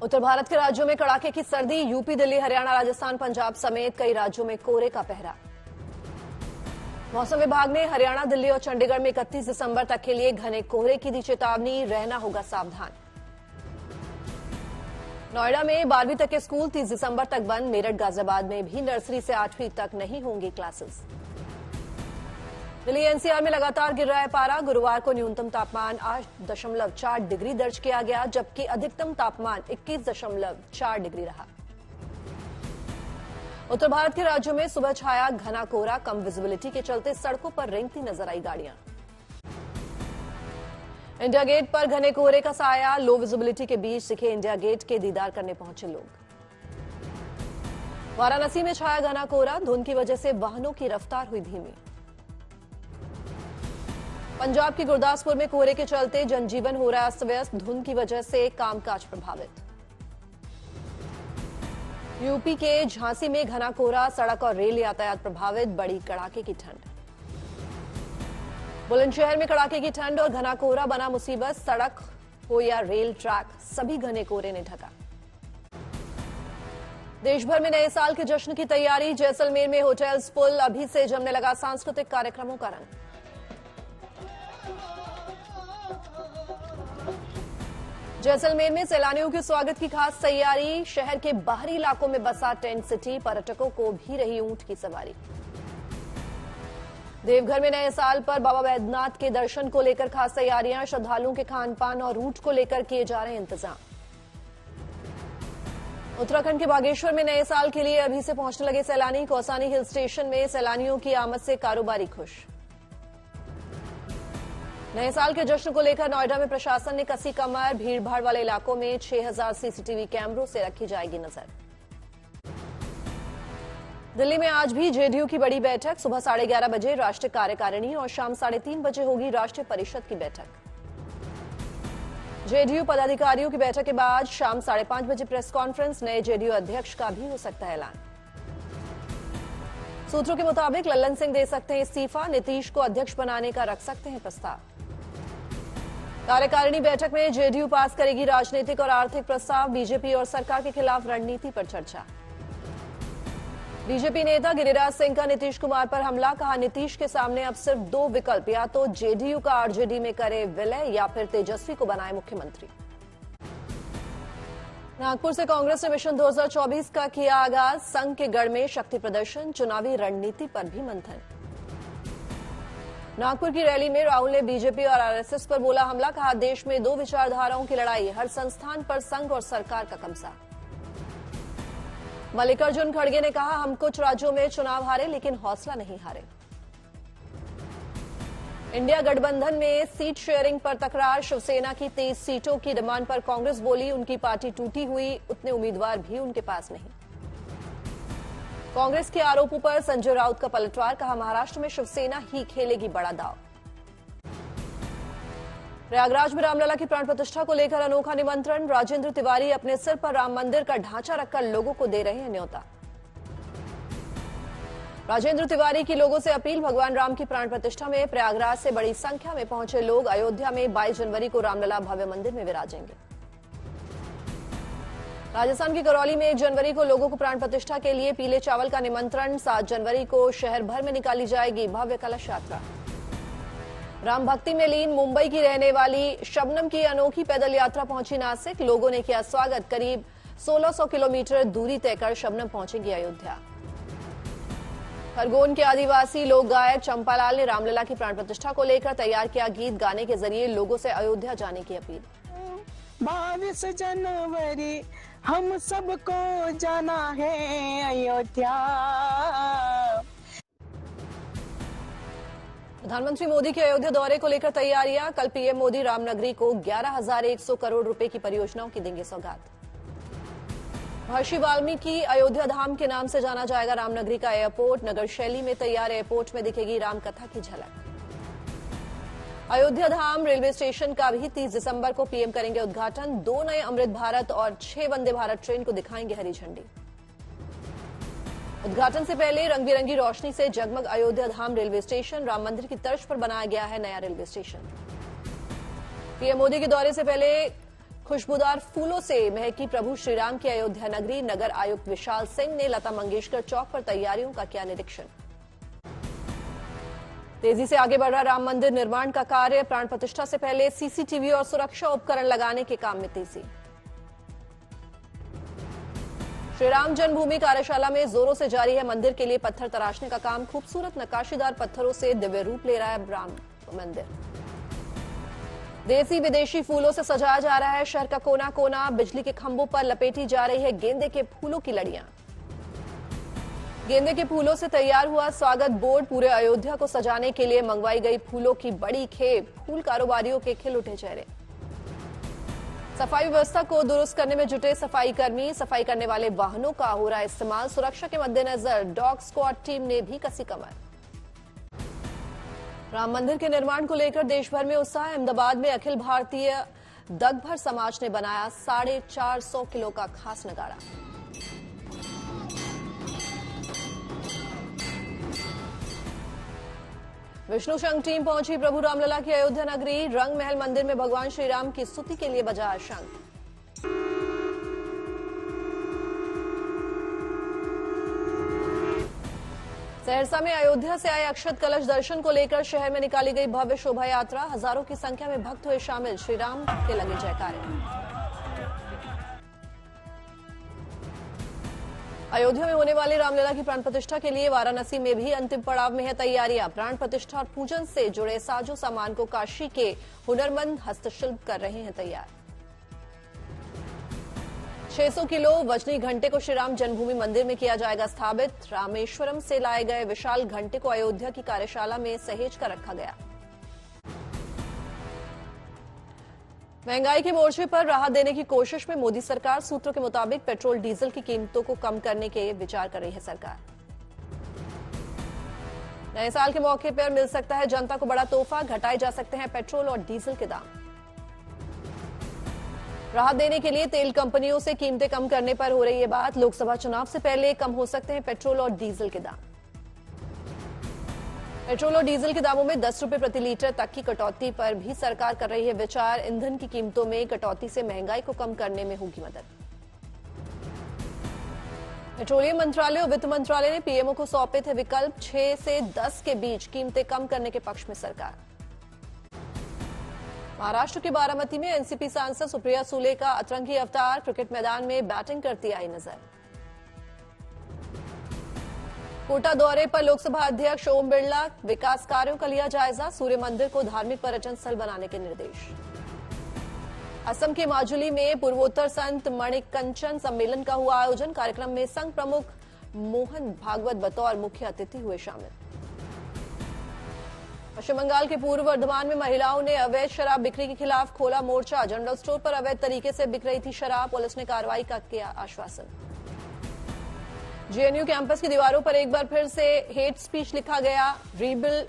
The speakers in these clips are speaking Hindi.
उत्तर भारत के राज्यों में कड़ाके की सर्दी। यूपी, दिल्ली, हरियाणा, राजस्थान, पंजाब समेत कई राज्यों में कोहरे का पहरा। मौसम विभाग ने हरियाणा, दिल्ली और चंडीगढ़ में 31 दिसंबर तक के लिए घने कोहरे की दी चेतावनी, रहना होगा सावधान। नोएडा में 12वीं तक के स्कूल 30 दिसंबर तक बंद। मेरठ, गाजियाबाद में भी नर्सरी से 8वीं तक नहीं होंगी क्लासेस। दिल्ली एनसीआर में लगातार गिर रहा है पारा। गुरुवार को न्यूनतम तापमान 8.4 डिग्री दर्ज किया गया, जबकि अधिकतम तापमान 21.4 डिग्री रहा। उत्तर भारत के राज्यों में सुबह छाया घना कोहरा। कम विजिबिलिटी के चलते सड़कों पर रेंगती नजर आई गाड़ियां। इंडिया गेट पर घने कोहरे का साया। लो विजिबिलिटी के बीच दिखे इंडिया गेट के दीदार करने पहुंचे लोग। वाराणसी में छाया घना कोहरा। धुंध की वजह से वाहनों की रफ्तार हुई धीमी। पंजाब के गुरदासपुर में कोहरे के चलते जनजीवन हो रहा अस्त व्यस्त। धुंध की वजह से कामकाज प्रभावित। यूपी के झांसी में घना कोहरा। सड़क और रेल यातायात प्रभावित। बड़ी कड़ाके की ठंड। बुलंदशहर में कड़ाके की ठंड और घना कोहरा बना मुसीबत। सड़क हो या रेल ट्रैक, सभी घने कोहरे ने ढका। देश भर में नए साल के जश्न की तैयारी। जैसलमेर में होटल्स फुल। अभी से जमने लगा सांस्कृतिक कार्यक्रमों का रंग। जैसलमेर में सैलानियों के स्वागत की खास तैयारी। शहर के बाहरी इलाकों में बसा टेंट सिटी। पर्यटकों को भी रही ऊंट की सवारी। देवघर में नए साल पर बाबा बैद्यनाथ के दर्शन को लेकर खास तैयारियां। श्रद्धालुओं के खान पान और रूट को लेकर किए जा रहे इंतजाम। उत्तराखंड के बागेश्वर में नए साल के लिए अभी से पहुंचने लगे सैलानी। कौसानी हिल स्टेशन में सैलानियों की आमद से कारोबारी खुश। नए साल के जश्न को लेकर नोएडा में प्रशासन ने कसी कमर। भीड़भाड़ वाले इलाकों में 6000 सीसीटीवी कैमरों से रखी जाएगी नजर। दिल्ली में आज भी जेडीयू की बड़ी बैठक। सुबह 11:30 बजे राष्ट्रीय कार्यकारिणी और शाम 3:30 बजे होगी राष्ट्रीय परिषद की बैठक। जेडीयू पदाधिकारियों की बैठक के बाद शाम 5:30 बजे प्रेस कॉन्फ्रेंस। नए जेडीयू अध्यक्ष का भी हो सकता है ऐलान। सूत्रों के मुताबिक लल्लन सिंह दे सकते हैं इस्तीफा। नीतीश को अध्यक्ष बनाने का रख सकते हैं प्रस्ताव। कार्यकारिणी बैठक में जेडीयू पास करेगी राजनीतिक और आर्थिक प्रस्ताव। बीजेपी और सरकार के खिलाफ रणनीति पर चर्चा। बीजेपी नेता गिरिराज सिंह का नीतीश कुमार पर हमला। कहा, नीतीश के सामने अब सिर्फ 2 विकल्प, या तो जेडीयू का आरजेडी में करे विलय या फिर तेजस्वी को बनाए मुख्यमंत्री। नागपुर से कांग्रेस ने मिशन 2024 का किया आगाज। संघ के गढ़ में शक्ति प्रदर्शन। चुनावी रणनीति पर भी मंथन। नागपुर की रैली में राहुल ने बीजेपी और आरएसएस पर बोला हमला। कहा, देश में 2 विचारधाराओं की लड़ाई। हर संस्थान पर संघ और सरकार का कब्जा। मल्लिकार्जुन खड़गे ने कहा, हम कुछ राज्यों में चुनाव हारे लेकिन हौसला नहीं हारे। इंडिया गठबंधन में सीट शेयरिंग पर तकरार। शिवसेना की 23 सीटों की डिमांड पर कांग्रेस बोली उनकी पार्टी टूटी हुई। उतने उम्मीदवार भी उनके पास नहीं। कांग्रेस के आरोपों पर संजय राउत का पलटवार। कहा, महाराष्ट्र में शिवसेना ही खेलेगी बड़ा दांव। प्रयागराज में रामलला की प्राण प्रतिष्ठा को लेकर अनोखा निमंत्रण। राजेंद्र तिवारी अपने सिर पर राम मंदिर का ढांचा रखकर लोगों को दे रहे हैं न्योता। राजेंद्र तिवारी की लोगों से अपील। भगवान राम की प्राण प्रतिष्ठा में प्रयागराज से बड़ी संख्या में पहुंचे लोग। अयोध्या में 22 जनवरी को रामलला भव्य मंदिर में विराजेंगे। राजस्थान की करौली में 1 जनवरी को लोगों को प्राण प्रतिष्ठा के लिए पीले चावल का निमंत्रण। 7 जनवरी को शहर भर में निकाली जाएगी भव्य कलश यात्रा। राम भक्ति में लीन मुंबई की रहने वाली शबनम की अनोखी पैदल यात्रा पहुंची नासिक। लोगों ने किया स्वागत। करीब 1600 किलोमीटर दूरी तय कर शबनम पहुंचेगी अयोध्या। खरगोन के आदिवासी लोक गायक चंपालाल ने रामलला की प्राण प्रतिष्ठा को लेकर तैयार किया गीत। गाने के जरिए लोगों से अयोध्या जाने की अपील। 22 जनवरी हम सबको जाना है अयोध्या। प्रधानमंत्री मोदी के अयोध्या दौरे को लेकर तैयारियां। कल पीएम मोदी रामनगरी को 11,100 करोड़ रुपए की परियोजनाओं की देंगे सौगात। महर्षि वाल्मीकि अयोध्या धाम के नाम से जाना जाएगा रामनगरी का एयरपोर्ट। नगर शैली में तैयार एयरपोर्ट में दिखेगी रामकथा की झलक। अयोध्या धाम रेलवे स्टेशन का भी 30 दिसंबर को पीएम करेंगे उद्घाटन। 2 नए अमृत भारत और 6 वंदे भारत ट्रेन को दिखाएंगे हरी झंडी। उद्घाटन से पहले रंग बिरंगी रोशनी से जगमग अयोध्या धाम रेलवे स्टेशन। राम मंदिर की तर्ज पर बनाया गया है नया रेलवे स्टेशन। पीएम मोदी के दौरे से पहले खुशबूदार फूलों से महकी प्रभु श्रीराम की अयोध्या नगरी। नगर आयुक्त विशाल सिंह ने लता मंगेशकर चौक पर तैयारियों का किया निरीक्षण। तेजी से आगे बढ़ रहा राम मंदिर निर्माण का कार्य। प्राण प्रतिष्ठा से पहले सीसीटीवी और सुरक्षा उपकरण लगाने के काम में तेजी। श्रीराम जन्मभूमि कार्यशाला में जोरों से जारी है मंदिर के लिए पत्थर तराशने का काम। खूबसूरत नक्काशीदार पत्थरों से दिव्य रूप ले रहा है राम मंदिर। देसी विदेशी फूलों से सजाया जा रहा है शहर का कोना कोना। बिजली के खंभों पर लपेटी जा रही है गेंदे के फूलों की लड़ियां। गेंदे के फूलों से तैयार हुआ स्वागत बोर्ड। पूरे अयोध्या को सजाने के लिए मंगवाई गई फूलों की बड़ी खेप। फूल कारोबारियों के खिल उठे चेहरे। सफाई व्यवस्था को दुरुस्त करने में जुटे सफाई कर्मी। सफाई करने वाले वाहनों का हो रहा इस्तेमाल। सुरक्षा के मद्देनजर डॉग स्क्वाड टीम ने भी कसी कमर। राम मंदिर के निर्माण को लेकर देश भर में उत्साह। अहमदाबाद में अखिल भारतीय दगभर समाज ने बनाया 450 किलो का खास नगाड़ा। विष्णु शंख टीम पहुंची प्रभु रामलला की अयोध्या नगरी। रंग महल मंदिर में भगवान श्री राम की स्तुति के लिए बजा शंख। सहरसा में अयोध्या से आए अक्षत कलश दर्शन को लेकर शहर में निकाली गई भव्य शोभा यात्रा। हजारों की संख्या में भक्त हुए शामिल। श्री राम के लगे जयकारे। अयोध्या में होने वाली रामलला की प्राण प्रतिष्ठा के लिए वाराणसी में भी अंतिम पड़ाव में है तैयारियां। प्राण प्रतिष्ठा और पूजन से जुड़े साजो सामान को काशी के हुनरमंद हस्तशिल्प कर रहे हैं तैयार। 600 किलो वजनी घंटे को श्रीराम जन्मभूमि मंदिर में किया जाएगा स्थापित। रामेश्वरम से लाए गए विशाल घंटे को अयोध्या की कार्यशाला में सहेज कर रखा गया। महंगाई के मोर्चे पर राहत देने की कोशिश में मोदी सरकार। सूत्रों के मुताबिक पेट्रोल डीजल की कीमतों को कम करने के विचार कर रही है सरकार। नए साल के मौके पर मिल सकता है जनता को बड़ा तोहफा। घटाए जा सकते हैं पेट्रोल और डीजल के दाम। राहत देने के लिए तेल कंपनियों से कीमतें कम करने पर हो रही है बात। लोकसभा चुनाव से पहले कम हो सकते हैं पेट्रोल और डीजल के दाम। पेट्रोल और डीजल के दामों में 10 रुपए प्रति लीटर तक की कटौती पर भी सरकार कर रही है विचार। ईंधन की कीमतों में कटौती से महंगाई को कम करने में होगी मदद। पेट्रोलियम मंत्रालय और वित्त मंत्रालय ने पीएमओ को सौंपे थे विकल्प। 6 से 10 के बीच कीमतें कम करने के पक्ष में सरकार। महाराष्ट्र के बारामती में एनसीपी सांसद सुप्रिया सुले का अतरंगी अवतार। क्रिकेट मैदान में बैटिंग करती आई नजर। कोटा दौरे पर लोकसभा अध्यक्ष ओम बिरला। विकास कार्यों का लिया जायजा। सूर्य मंदिर को धार्मिक पर्यटन स्थल बनाने के निर्देश। असम के माजुली में पूर्वोत्तर संत मणिकंचन सम्मेलन का हुआ आयोजन। कार्यक्रम में संघ प्रमुख मोहन भागवत बतौर मुख्य अतिथि हुए शामिल। पश्चिम बंगाल के पूर्व वर्धमान में महिलाओं ने अवैध शराब बिक्री के खिलाफ खोला मोर्चा। जनरल स्टोर पर अवैध तरीके से बिक रही थी शराब। पुलिस ने कार्रवाई का किया आश्वासन। जेएनयू कैंपस की दीवारों पर एक बार फिर से हेट स्पीच लिखा गया। रीबिल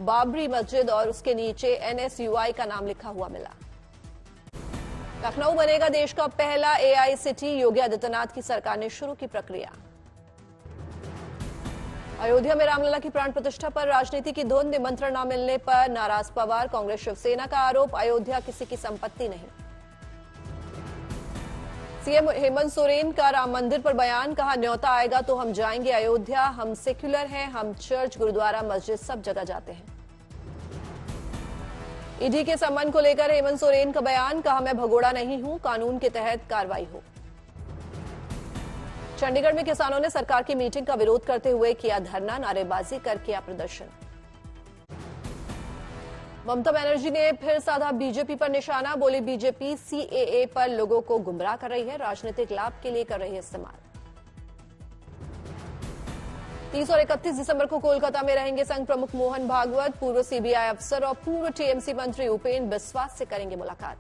बाबरी मस्जिद और उसके नीचे एनएसयूआई का नाम लिखा हुआ मिला। लखनऊ बनेगा देश का पहला एआई सिटी। योगी आदित्यनाथ की सरकार ने शुरू की प्रक्रिया। अयोध्या में रामलला की प्राण प्रतिष्ठा पर राजनीति की धुन। निमंत्रण न मिलने पर नाराज पवार। कांग्रेस शिवसेना का आरोप अयोध्या किसी की संपत्ति नहीं। सीएम हेमंत सोरेन का राम मंदिर पर बयान। कहा न्योता आएगा तो हम जाएंगे अयोध्या। हम सेक्युलर हैं। हम चर्च गुरुद्वारा मस्जिद सब जगह जाते हैं। ईडी के सम्मान को लेकर हेमंत सोरेन का बयान। कहा मैं भगोड़ा नहीं हूं। कानून के तहत कार्रवाई हो। चंडीगढ़ में किसानों ने सरकार की मीटिंग का विरोध करते हुए किया धरना। नारेबाजी कर किया प्रदर्शन। ममता बनर्जी ने फिर साधा बीजेपी पर निशाना। बोली बीजेपी सीएए पर लोगों को गुमराह कर रही है। राजनीतिक लाभ के लिए कर रही है इस्तेमाल। 30 और 31 दिसंबर को कोलकाता में रहेंगे संघ प्रमुख मोहन भागवत। पूर्व सीबीआई अफसर और पूर्व टीएमसी मंत्री उपेंद्र बिस्वास से करेंगे मुलाकात।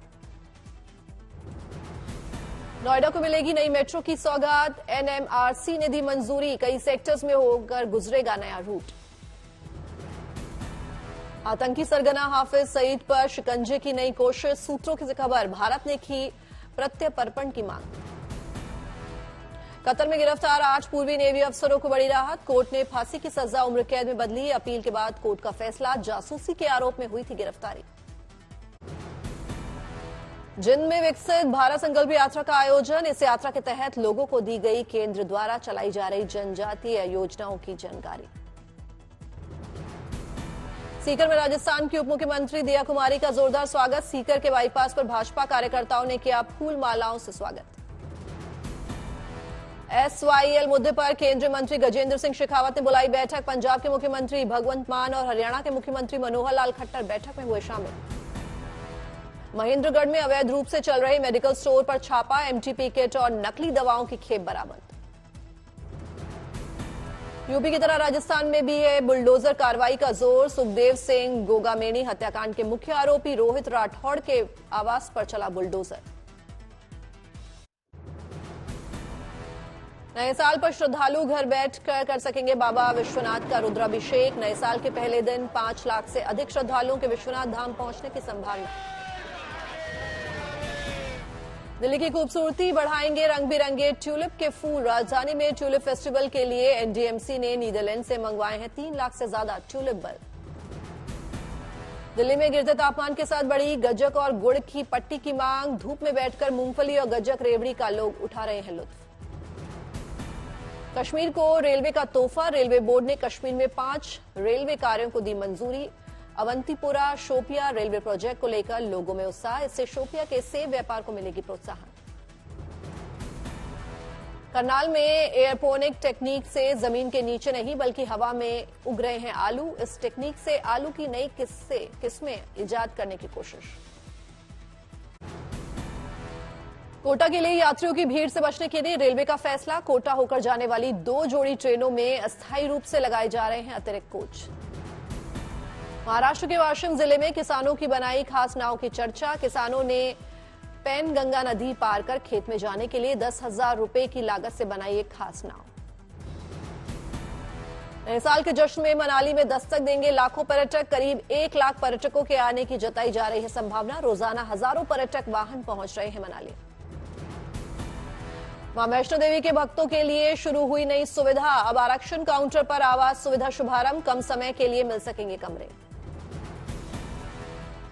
नोएडा को मिलेगी नई मेट्रो की सौगात। एनएमआरसी ने दी मंजूरी। कई सेक्टर्स में होकर गुजरेगा नया रूट। आतंकी सरगना हाफिज सईद पर शिकंजे की नई कोशिश। सूत्रों की खबर। भारत ने की प्रत्यर्पण की मांग। कतर में गिरफ्तार 8 पूर्वी नेवी अफसरों को बड़ी राहत। कोर्ट ने फांसी की सजा उम्र कैद में बदली। अपील के बाद कोर्ट का फैसला। जासूसी के आरोप में हुई थी गिरफ्तारी। जिंद में विकसित भारत संकल्प यात्रा का आयोजन। इस यात्रा के तहत लोगों को दी गई केंद्र द्वारा चलाई जा रही जनजातीय योजनाओं की जानकारी। सीकर में राजस्थान की उप मुख्यमंत्री दिया कुमारी का जोरदार स्वागत। सीकर के बाईपास पर भाजपा कार्यकर्ताओं ने किया फूल मालाओं से स्वागत। SYL मुद्दे पर केंद्रीय मंत्री गजेंद्र सिंह शेखावत ने बुलाई बैठक। पंजाब के मुख्यमंत्री भगवंत मान और हरियाणा के मुख्यमंत्री मनोहर लाल खट्टर बैठक में हुए शामिल। महेंद्रगढ़ में अवैध रूप से चल रहे मेडिकल स्टोर पर छापा। MTP किट और नकली दवाओं की खेप बरामद। यूपी की तरह राजस्थान में भी है बुलडोजर कार्रवाई का जोर। सुखदेव सिंह गोगामेनी हत्याकांड के मुख्य आरोपी रोहित राठौड़ के आवास पर चला बुलडोजर। नए साल पर श्रद्धालु घर बैठकर कर सकेंगे बाबा विश्वनाथ का रुद्राभिषेक। नए साल के पहले दिन 5 लाख से अधिक श्रद्धालुओं के विश्वनाथ धाम पहुंचने की संभावना। दिल्ली की खूबसूरती बढ़ाएंगे रंग बिरंगे ट्यूलिप के फूल। राजधानी में ट्यूलिप फेस्टिवल के लिए NDMC ने नीदरलैंड से मंगवाए हैं 3 लाख से ज्यादा ट्यूलिप बल्ब। दिल्ली में गिरते तापमान के साथ बढ़ी गज्जक और गुड़ की पट्टी की मांग। धूप में बैठकर मूंगफली और गज्जक रेवड़ी का लोग उठा रहे हैं लुत्फ। कश्मीर को रेलवे का तोहफा। रेलवे बोर्ड ने कश्मीर में 5 रेलवे कार्यों को दी मंजूरी। अवंतीपुरा शोपिया रेलवे प्रोजेक्ट को लेकर लोगों में उत्साह। इससे शोपिया के सेब व्यापार को मिलेगी प्रोत्साहन। करनाल में एयरपोनिक टेक्निक से जमीन के नीचे नहीं बल्कि हवा में उग रहे हैं आलू। इस टेक्निक से आलू की नई किस्में इजाद करने की कोशिश। कोटा के लिए यात्रियों की भीड़ से बचने के लिए रेलवे का फैसला। कोटा होकर जाने वाली 2 जोड़ी ट्रेनों में अस्थायी रूप से लगाए जा रहे हैं अतिरिक्त कोच। महाराष्ट्र के वाशिम जिले में किसानों की बनाई खास नाव की चर्चा। किसानों ने पैनगंगा नदी पार कर खेत में जाने के लिए 10,000 रुपए की लागत से बनाई एक खास नाव। नए साल के जश्न में मनाली में दस्तक देंगे लाखों पर्यटक। करीब 1 लाख पर्यटकों के आने की जताई जा रही है संभावना। रोजाना हजारों पर्यटक वाहन पहुंच रहे हैं मनाली। मां वैष्णो देवी के भक्तों के लिए शुरू हुई नई सुविधा। अब आरक्षण काउंटर पर आवास सुविधा शुभारंभ। कम समय के लिए मिल सकेंगे कमरे।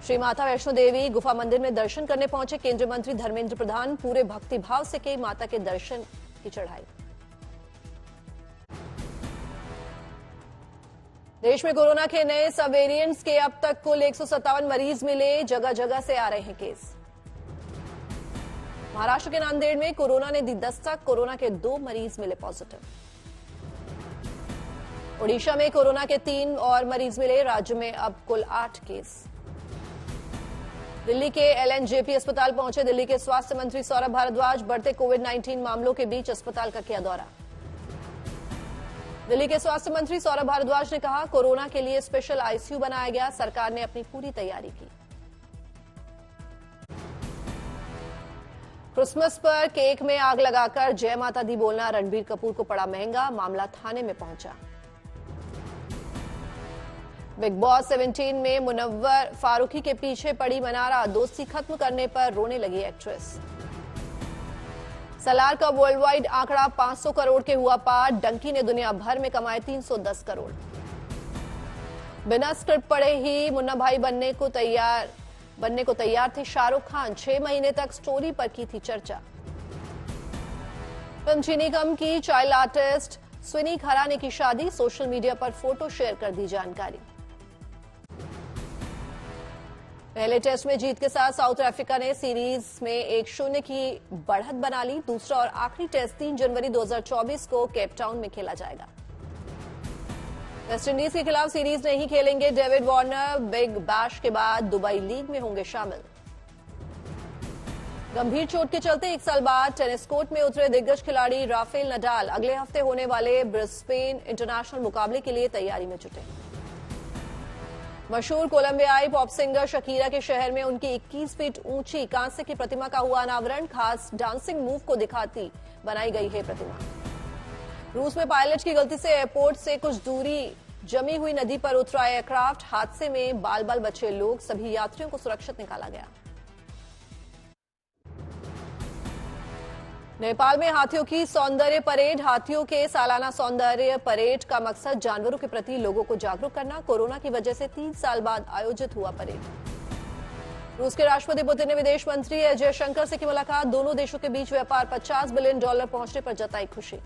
श्री माता वैष्णो देवी गुफा मंदिर में दर्शन करने पहुंचे केंद्रीय मंत्री धर्मेंद्र प्रधान। पूरे भक्तिभाव से की माता के दर्शन की चढ़ाई। देश में कोरोना के नए सब वेरिएंट्स के अब तक कुल 157 मरीज मिले। जगह जगह से आ रहे हैं केस। महाराष्ट्र के नांदेड़ में कोरोना ने दी दस्तक। कोरोना के 2 मरीज मिले पॉजिटिव। ओडिशा में कोरोना के 3 और मरीज मिले। राज्य में अब कुल 8 केस। दिल्ली के LNJP अस्पताल पहुंचे दिल्ली के स्वास्थ्य मंत्री सौरभ भारद्वाज। बढ़ते कोविड-19 मामलों के बीच अस्पताल का किया दौरा। दिल्ली के स्वास्थ्य मंत्री सौरभ भारद्वाज ने कहा, कोरोना के लिए स्पेशल ICU बनाया गया। सरकार ने अपनी पूरी तैयारी की। क्रिसमस पर केक में आग लगाकर जय माता दी बोलना रणबीर कपूर को पड़ा महंगा। मामला थाने में पहुंचा। बिग बॉस 17 में मुनव्वर फारूकी के पीछे पड़ी मनारा। दोस्ती खत्म करने पर रोने लगी एक्ट्रेस। सलार का वर्ल्ड वाइड आंकड़ा 500 करोड़ के हुआ पार। डंकी ने दुनिया भर में कमाए 310 करोड़। बिना स्क्रिप्ट पढ़े ही मुन्ना भाई बनने को तैयार थे शाहरुख खान। 6 महीने तक स्टोरी पर की थी चर्चा। फिल्म चीनी कम की चाइल्ड आर्टिस्ट स्विनी खराने की शादी। सोशल मीडिया पर फोटो शेयर कर दी जानकारी। पहले टेस्ट में जीत के साथ साउथ अफ्रीका ने सीरीज में 1-0 की बढ़त बना ली। दूसरा और आखिरी टेस्ट 3 जनवरी 2024 को केपटाउन में खेला जाएगा। वेस्टइंडीज के खिलाफ सीरीज नहीं खेलेंगे डेविड वार्नर। बिग बैश के बाद दुबई लीग में होंगे शामिल। गंभीर चोट के चलते 1 साल बाद टेनिस कोर्ट में उतरे दिग्गज खिलाड़ी राफेल नडाल। अगले हफ्ते होने वाले ब्रिस्बेन इंटरनेशनल मुकाबले के लिए तैयारी में जुटे। मशहूर कोलंबियाई पॉप सिंगर शकीरा के शहर में उनकी 21 फीट ऊंची कांस्य की प्रतिमा का हुआ अनावरण। खास डांसिंग मूव को दिखाती बनाई गई है प्रतिमा। रूस में पायलट की गलती से एयरपोर्ट से कुछ दूरी जमी हुई नदी पर उतरा एयरक्राफ्ट। हादसे में बाल बाल बचे लोग। सभी यात्रियों को सुरक्षित निकाला गया। नेपाल में हाथियों की सौंदर्य परेड। हाथियों के सालाना सौंदर्य परेड का मकसद जानवरों के प्रति लोगों को जागरूक करना। कोरोना की वजह से 3 साल बाद आयोजित हुआ परेड। रूस के राष्ट्रपति पुतिन ने विदेश मंत्री एस जयशंकर से की मुलाकात। दोनों देशों के बीच व्यापार $50 बिलियन पहुंचने पर जताई खुशी।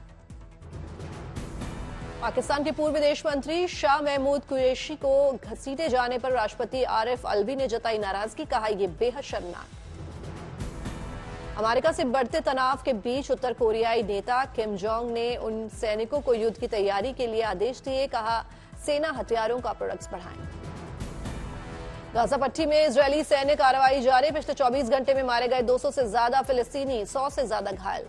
पाकिस्तान के पूर्व विदेश मंत्री शाह महमूद कुरैशी को घसीटे जाने पर राष्ट्रपति आरिफ अलवी ने जताई नाराजगी। कहा, यह बेहद शर्मनाक। अमेरिका से बढ़ते तनाव के बीच उत्तर कोरियाई नेता किम जोंग ने उन सैनिकों को युद्ध की तैयारी के लिए आदेश दिए। कहा, सेना हथियारों का प्रोडक्ट्स बढ़ाएं। गाजा पट्टी में इजरायली सैन्य कार्रवाई जारी। पिछले 24 घंटे में मारे गए 200 से ज्यादा फिलिस्तीनी, 100 से ज्यादा घायल।